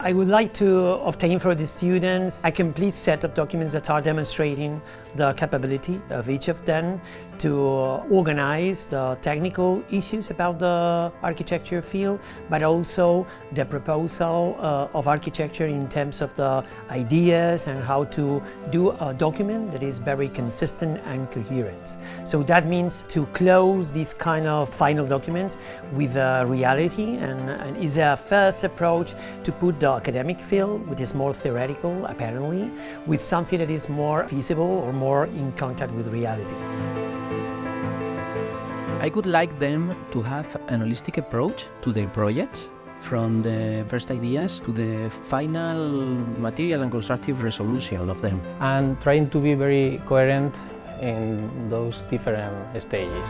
I would like to obtain for the students a complete set of documents that are demonstrating the capability of each of them to organize the technical issues about the architecture field, but also the proposal of architecture in terms of the ideas and how to do a document that is very consistent and coherent. So that means to close these kind of final documents with reality and is a first approach to put the academic field, which is more theoretical apparently, with something that is more feasible or more in contact with reality. I would like them to have an holistic approach to their projects, from the first ideas to the final material and constructive resolution of them. And trying to be very coherent in those different stages.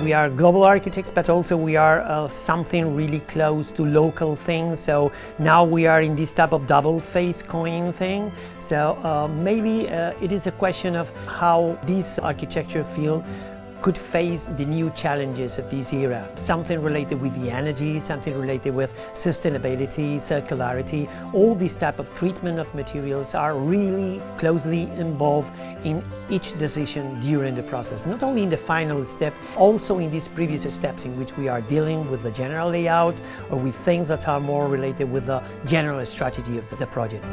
We are global architects, but also we are something really close to local things. So now we are in this type of double-faced coin thing. So maybe it is a question of how this architecture field could face the new challenges of this era. Something related with the energy, something related with sustainability, circularity. All these type of treatment of materials are really closely involved in each decision during the process. Not only in the final step, also in these previous steps in which we are dealing with the general layout or with things that are more related with the general strategy of the project.